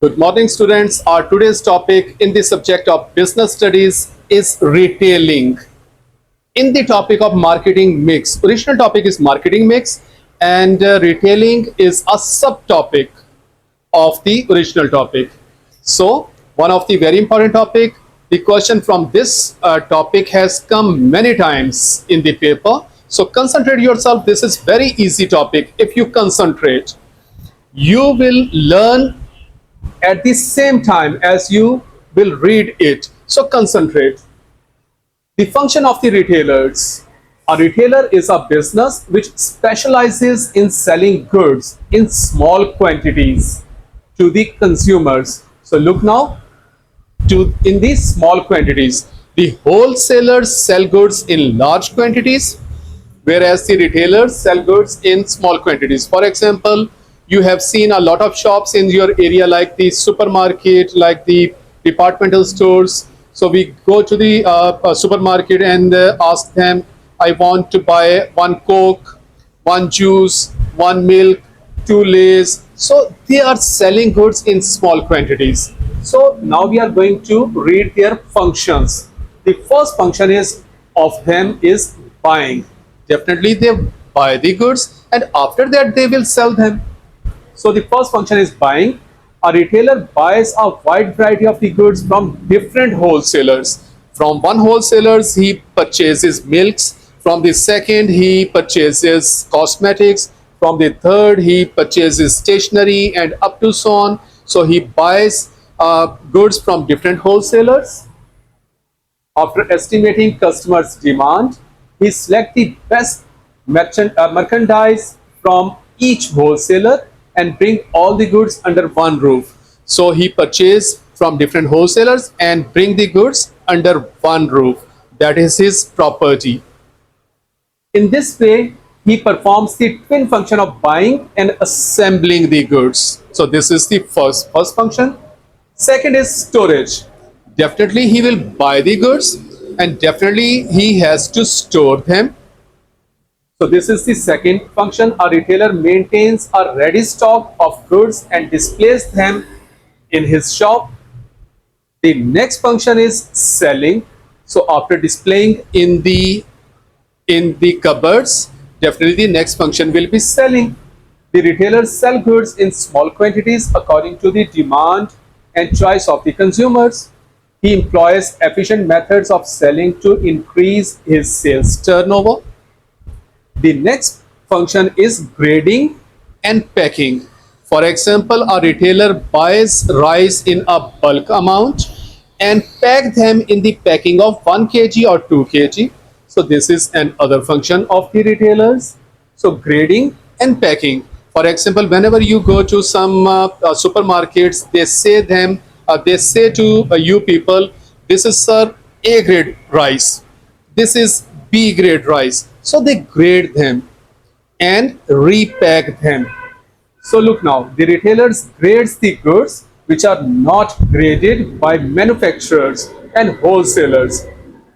Good morning, students. Our today's topic in the subject of business studies is retailing. In the topic of marketing mix, original topic is marketing mix, and retailing is a subtopic of the original topic. So, one of the very important topic. The question from this topic has come many times in the paper. So, concentrate yourself. This is very easy topic. If you concentrate, you will learn at the same time as you will read it. So concentrate. The function of the retailers. A retailer is a business which specializes in selling goods in small quantities to the consumers. So look now, in these small quantities, the wholesalers sell goods in large quantities, whereas the retailers sell goods in small quantities. For example, you have seen a lot of shops in your area, like the supermarket, like the departmental stores. So we go to the supermarket and ask them, I want to buy one Coke, one juice, one milk, two Lays. So they are selling goods in small quantities. So now we are going to read their functions. The first function is of them is buying. Definitely they buy the goods and after that they will sell them. So the first function is buying. A retailer buys a wide variety of the goods from different wholesalers. From one wholesaler, he purchases milks. From the second, he purchases cosmetics. From the third, he purchases stationery and up to so on. So he buys goods from different wholesalers. After estimating customers' demand, he selects the best merchandise from each wholesaler and bring all the goods under one roof. So he purchase from different wholesalers and bring the goods under one roof. That is his property. In this way, he performs the twin function of buying and assembling the goods. So this is the first function. Second is storage. Definitely he will buy the goods and definitely he has to store them. So this is the second function. A retailer maintains a ready stock of goods and displays them in his shop. The next function is selling. So after displaying in the cupboards, definitely the next function will be selling. The retailers sell goods in small quantities according to the demand and choice of the consumers. He employs efficient methods of selling to increase his sales turnover. The next function is grading and packing. For example, a retailer buys rice in a bulk amount and pack them in the packing of 1 kg or 2 kg. So this is another function of the retailers. So grading and packing. For example, whenever you go to some supermarkets, they say to you people, this is sir A grade rice, this is B grade rice. So they grade them and repack them. So look now, the retailers grades the goods which are not graded by manufacturers and wholesalers.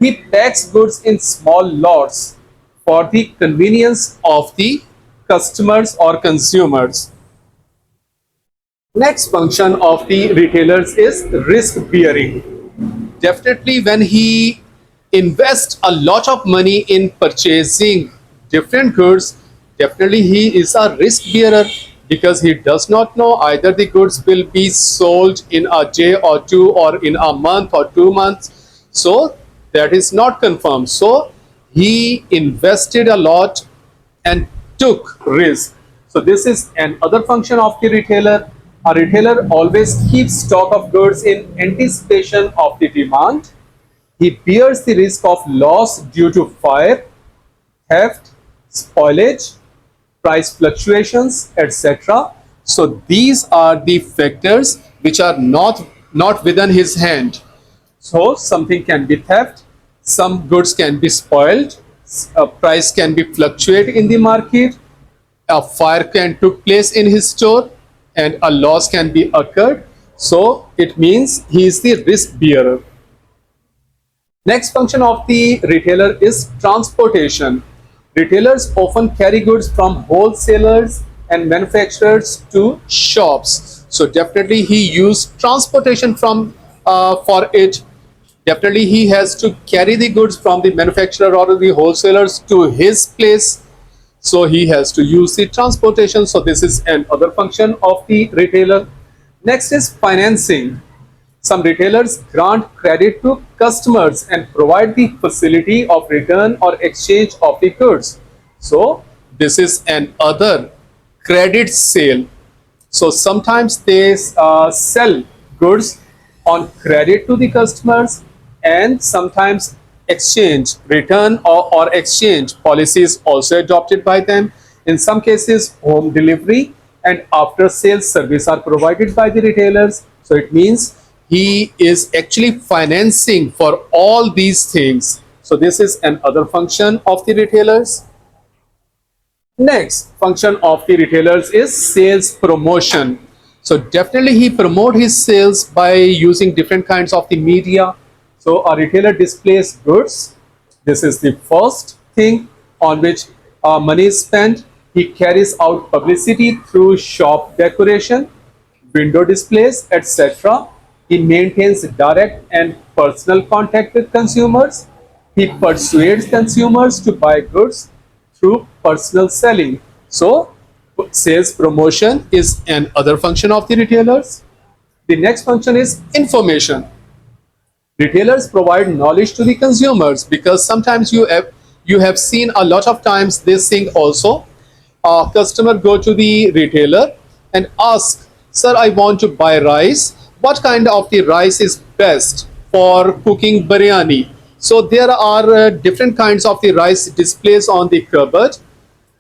He packs goods in small lots for the convenience of the customers or consumers. Next function of the retailers is risk bearing. Definitely when he invests a lot of money in purchasing different goods, definitely he is a risk bearer because he does not know either the goods will be sold in a day or two or in a month or 2 months. So that is not confirmed. So he invested a lot and took risk. So this is another function of the retailer. A retailer always keeps stock of goods in anticipation of the demand. He bears the risk of loss due to fire, theft, spoilage, price fluctuations, etc. So these are the factors which are not within his hand. So something can be theft, some goods can be spoiled, a price can be fluctuate in the market, a fire can took place in his store, and a loss can be occurred. So it means he is the risk bearer. Next function of the retailer is transportation. Retailers often carry goods from wholesalers and manufacturers to shops. So definitely he used transportation from for it. Definitely he has to carry the goods from the manufacturer or the wholesalers to his place. So he has to use the transportation. So this is another function of the retailer. Next is financing. Some retailers grant credit to customers and provide the facility of return or exchange of the goods. So this is another credit sale. So sometimes they sell goods on credit to the customers, and sometimes exchange, return or exchange policy is also adopted by them. In some cases, home delivery and after sales service are provided by the retailers. So it means he is actually financing for all these things. So this is another function of the retailers. Next function of the retailers is sales promotion. So definitely he promote his sales by using different kinds of the media. So a retailer displays goods. This is the first thing on which money is spent. He carries out publicity through shop decoration, window displays, etc. He maintains direct and personal contact with consumers. He persuades consumers to buy goods through personal selling. So, sales promotion is another function of the retailers. The next function is information. Retailers provide knowledge to the consumers, because sometimes you have seen a lot of times this thing also. A customer go to the retailer and ask, sir, I want to buy rice. What kind of the rice is best for cooking biryani? So there are different kinds of the rice displays on the cupboard.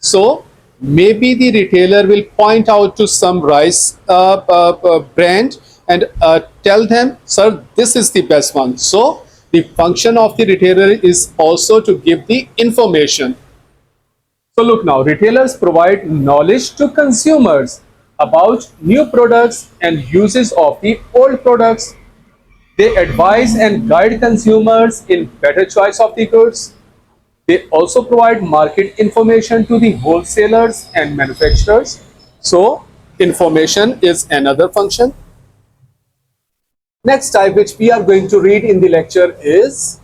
So maybe the retailer will point out to some rice brand and tell them, sir, this is the best one. So the function of the retailer is also to give the information. So look now, retailers provide knowledge to consumers about new products and uses of the old products. They advise and guide consumers in better choice of the goods. They also provide market information to the wholesalers and manufacturers. So information is another function. Next type which we are going to read in the lecture is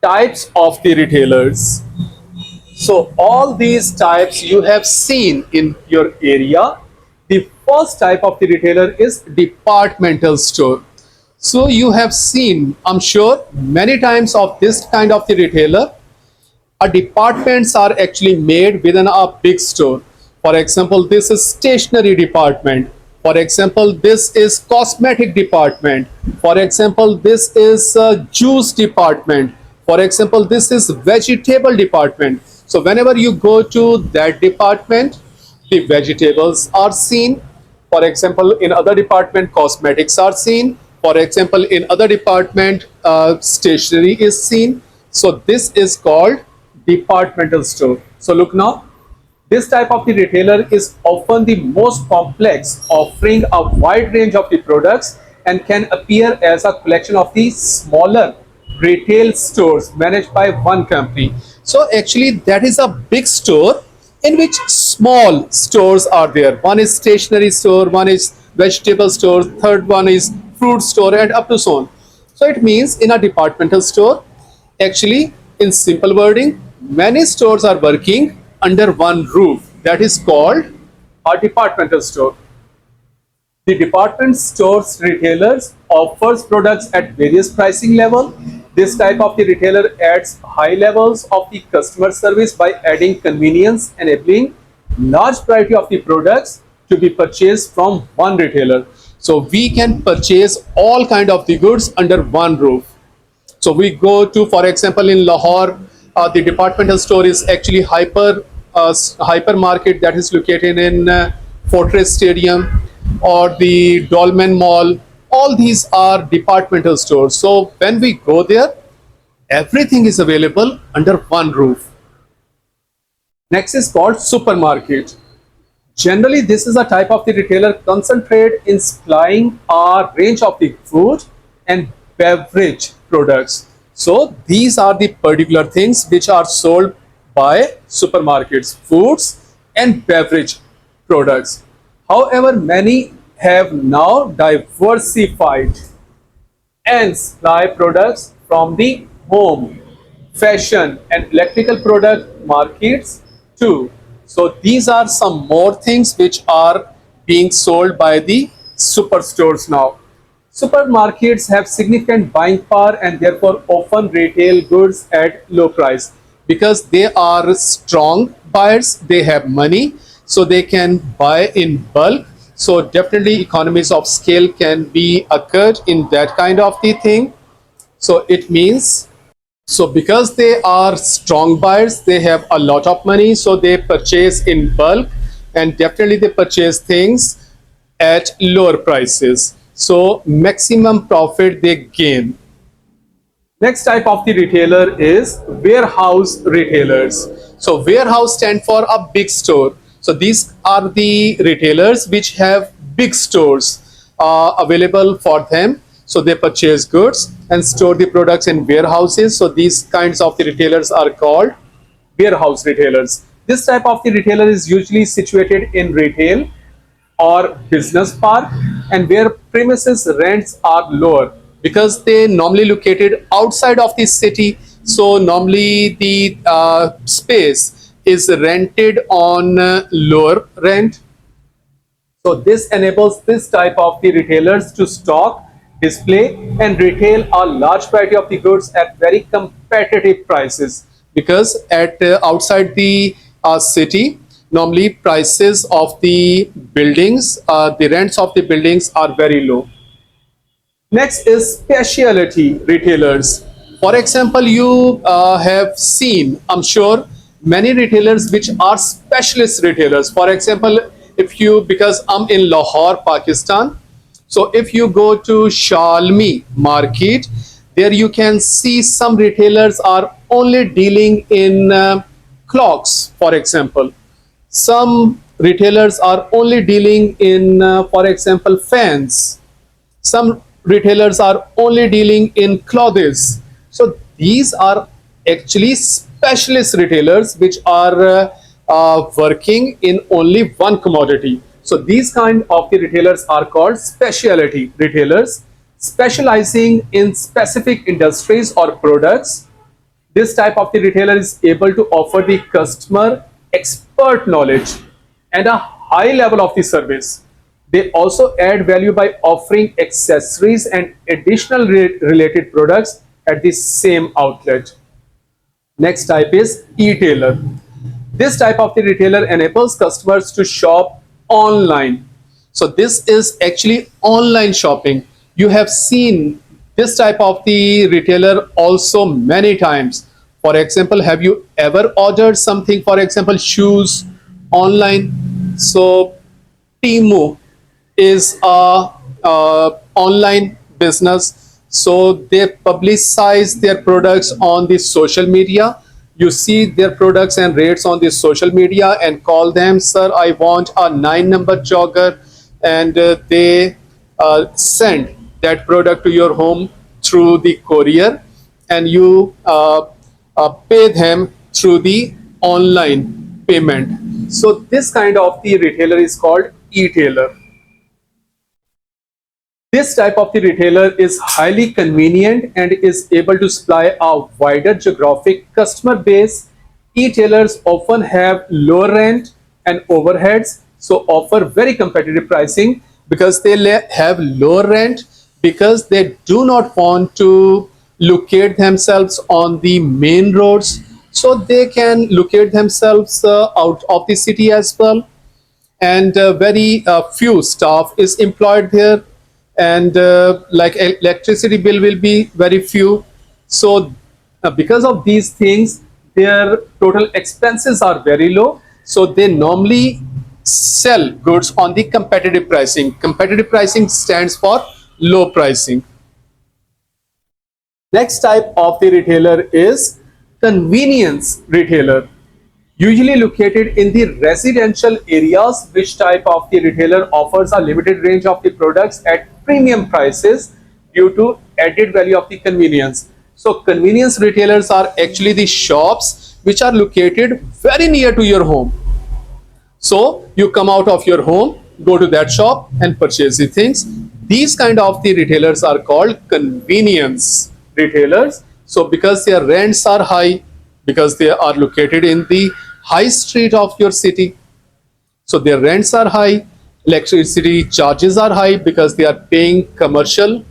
types of the retailers. So all these types you have seen in your area. The first type of the retailer is departmental store. So you have seen, I'm sure, many times of this kind of the retailer. Departments are actually made within a big store. For example, this is stationery department. For example, this is cosmetic department. For example, this is juice department. For example, this is vegetable department. So whenever you go to that department, the vegetables are seen. For example, in other department, cosmetics are seen. For example, in other department, stationery is seen. So this is called departmental store. So look now, this type of the retailer is often the most complex, offering a wide range of the products, and can appear as a collection of the smaller retail stores managed by one company. So actually that is a big store in which small stores are there. One is stationery store, one is vegetable store, third one is fruit store, and up to so on. So it means in a departmental store, actually in simple wording, many stores are working under one roof. That is called a departmental store. The department stores retailers offers products at various pricing level. This type of the retailer adds high levels of the customer service by adding convenience, enabling large variety of the products to be purchased from one retailer. So we can purchase all kind of the goods under one roof. So we go to, for example, in Lahore, the departmental store is actually hyper market that is located in Fortress Stadium or the Dolmen Mall. All these are departmental stores. So when we go there, everything is available under one roof. Next is called supermarket. Generally, this is a type of the retailer concentrate in supplying a range of the food and beverage products. So these are the particular things which are sold by supermarkets, foods and beverage products. However, many have now diversified and supply products from the home, fashion, and electrical product markets too. So these are some more things which are being sold by the superstores now. Supermarkets have significant buying power and therefore often retail goods at low price because they are strong buyers, they have money, so they can buy in bulk. So definitely economies of scale can be occurred in that kind of the thing. So it means, so because they are strong buyers, they have a lot of money, so they purchase in bulk, and definitely they purchase things at lower prices. So maximum profit they gain. Next type of the retailer is warehouse retailers. So warehouse stand for a big store. So these are the retailers which have big stores available for them. So they purchase goods and store the products in warehouses. So these kinds of the retailers are called warehouse retailers. This type of the retailer is usually situated in retail or business park and where premises rents are lower because they normally located outside of the city. So normally the space is rented on lower rent. So this enables this type of the retailers to stock, display, and retail a large variety of the goods at very competitive prices because at outside the city, normally prices of the buildings, the rents of the buildings are very low. Next is specialty retailers. For example, you have seen, I'm sure, many retailers which are specialist retailers. For example, if you, because I'm in Lahore, Pakistan, so if you go to Shalmi market, there you can see some retailers are only dealing in clocks, for example. Some retailers are only dealing in, for example, fans. Some retailers are only dealing in clothes. So these are actually specialist retailers which are working in only one commodity. So these kind of the retailers are called specialty retailers, specializing in specific industries or products. This type of the retailer is able to offer the customer expert knowledge and a high level of the service. They also add value by offering accessories and additional related products at the same outlet. Next type is e-tailer. This type of the retailer enables customers to shop online. So this is actually online shopping. You have seen this type of the retailer also many times. For example, have you ever ordered something, for example, shoes online? So Temu is a online business, so they publicize their products on the social media. You see their products and rates on the social media and call them, sir, I want a 9-number jogger, and they send that product to your home through the courier, and you pay them through the online payment. So this kind of the retailer is called e-tailer. This type of the retailer is highly convenient and is able to supply a wider geographic customer base. E-tailers often have low rent and overheads, so offer very competitive pricing because they have low rent, because they do not want to locate themselves on the main roads, so they can locate themselves out of the city as well, and very few staff is employed there, and like electricity bill will be very few. So because of these things, their total expenses are very low, so they normally sell goods on the competitive pricing. Competitive pricing stands for low pricing. Next type of the retailer is convenience retailer, usually located in the residential areas. Which type of the retailer offers a limited range of the products at premium prices due to added value of the convenience. So convenience retailers are actually the shops which are located very near to your home. So you come out of your home go to that shop and purchase the things. These kind of the retailers are called convenience retailers. So because their rents are high, because they are located in the high street of your city, so their rents are high, electricity charges are high because they are paying commercial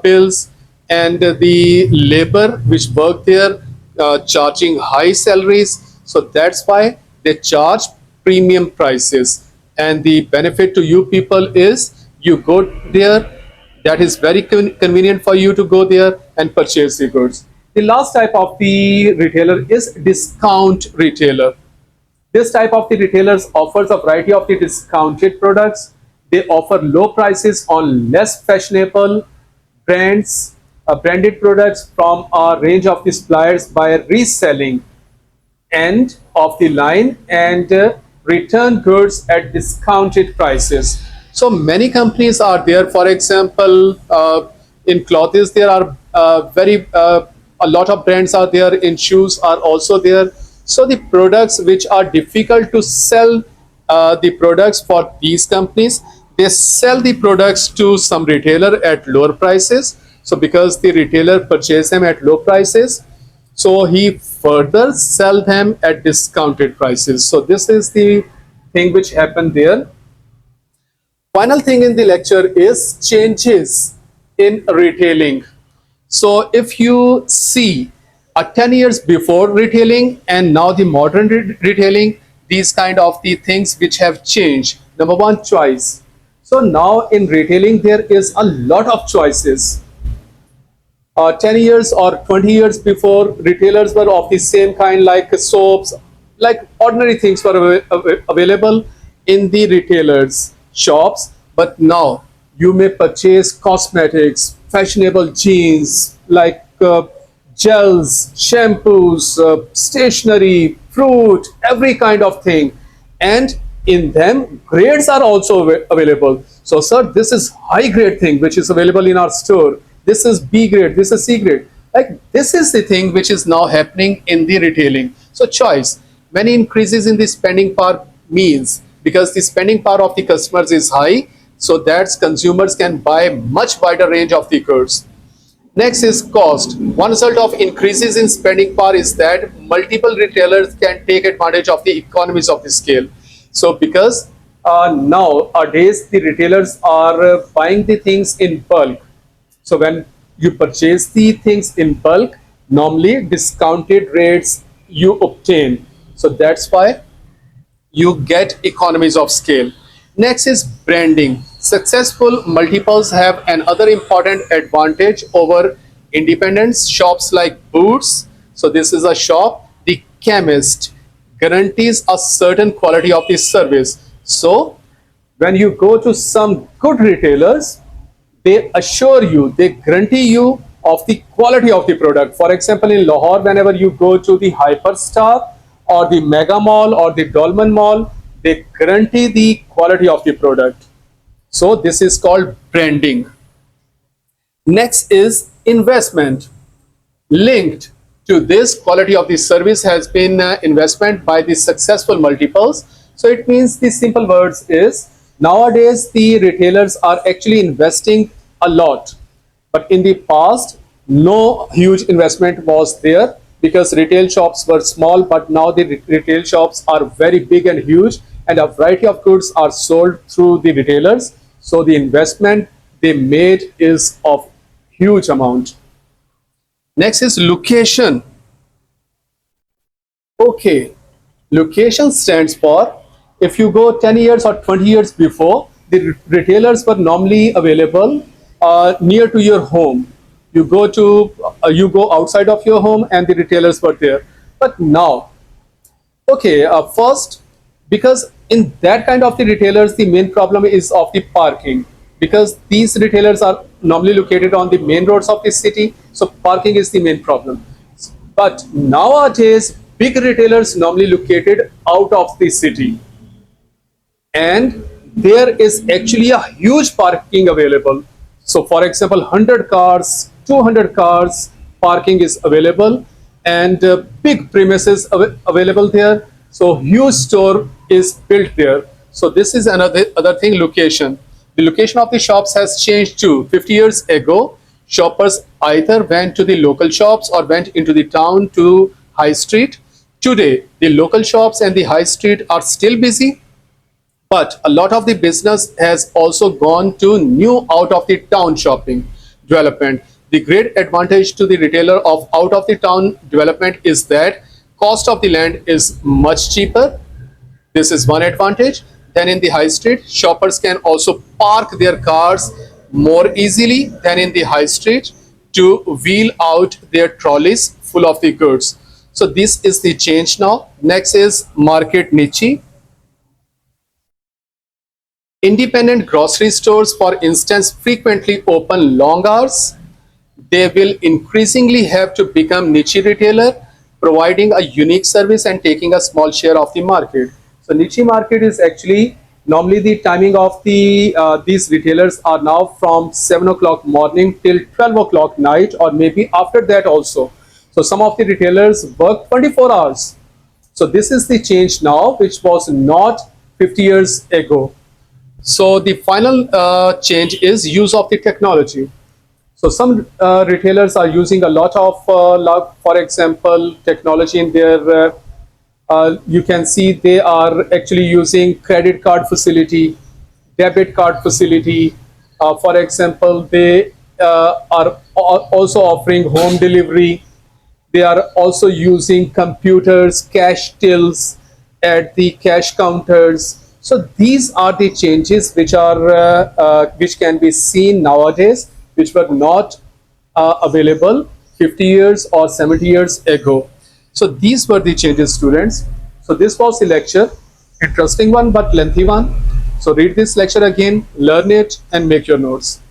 bills, and the labor which work there charging high salaries. So that's why they charge premium prices. And the benefit to you people is you go there, that is very convenient for you to go there and purchase the goods. The last type of the retailer is discount retailer. This type of the retailers offers a variety of the discounted products. They offer low prices on less fashionable brands, branded products from a range of the suppliers by reselling end of the line and return goods at discounted prices. So many companies are there. For example, in clothes there are a lot of brands are there. In shoes are also there. So the products which are difficult to sell, the products for these companies, they sell the products to some retailer at lower prices. So because the retailer purchase them at low prices, so he further sell them at discounted prices. So this is the thing which happened there. Final thing in the lecture is changes in retailing. So if you see 10 years before retailing and now the modern retailing, these kind of the things which have changed. Number one, choice. So now in retailing there is a lot of choices. 10 years or 20 years before, retailers were of the same kind, like soaps, like ordinary things were available in the retailers shops. But now you may purchase cosmetics, fashionable jeans, like gels, shampoos, stationery, fruit, every kind of thing. And in them, grades are also available. So, sir, this is high grade thing which is available in our store. This is B grade, this is C grade. Like this is the thing which is now happening in the retailing. So choice. Many increases in the spending power means because the spending power of the customers is high, so that consumers can buy much wider range of the goods. Next is cost. One result of increases in spending power is that multiple retailers can take advantage of the economies of the scale. So because nowadays the retailers are buying the things in bulk. So when you purchase the things in bulk, normally discounted rates you obtain. So that's why you get economies of scale. Next is branding. Successful multiples have another important advantage over independents. Shops like Boots, so this is a shop, the chemist guarantees a certain quality of the service. So when you go to some good retailers, they assure you, they guarantee you of the quality of the product. For example, in Lahore, whenever you go to the Hyperstar or the Mega Mall or the Dolman Mall, they guarantee the quality of the product. So this is called branding. Next is investment. Linked to this quality of the service has been investment by the successful multiples. So it means the simple words is nowadays the retailers are actually investing a lot, but in the past no huge investment was there because retail shops were small, but now the retail shops are very big and huge and a variety of goods are sold through the retailers. So the investment they made is of huge amount. Next is location. Okay, location stands for, if you go 10 years or 20 years before, the retailers were normally available near to your home. You go outside of your home and the retailers were there. But now, okay, first, because in that kind of the retailers, the main problem is of the parking, because these retailers are normally located on the main roads of the city, so parking is the main problem. But nowadays, big retailers normally located out of the city, and there is actually a huge parking available. So for example, 100 cars, 200 cars parking is available, and big premises available there. So huge store is built there. So this is another other thing, location. The location of the shops has changed too. 50 years ago, shoppers either went to the local shops or went into the town to high street. Today, the local shops and the high street are still busy, but a lot of the business has also gone to new out of the town shopping development. The great advantage to the retailer of out of the town development is that cost of the land is much cheaper. This is one advantage. Then in the high street, shoppers can also park their cars more easily than in the high street to wheel out their trolleys full of the goods. So this is the change now. Next is market niche. Independent grocery stores, for instance, frequently open long hours. They will increasingly have to become niche retailer, providing a unique service and taking a small share of the market. So niche market is actually normally the timing of the these retailers are now from 7 o'clock morning till 12 o'clock night, or maybe after that also. So some of the retailers work 24 hours. So this is the change now, which was not 50 years ago. So the final change is use of the technology. So some retailers are using a lot of, for example, technology in their. You can see they are actually using credit card facility, debit card facility. For example, they are also offering home delivery. They are also using computers, cash tills at the cash counters. So these are the changes which are which can be seen nowadays, which were not available 50 years or 70 years ago. So these were the changes, students. So this was the lecture, interesting one but lengthy one. So read this lecture again, learn it, and make your notes.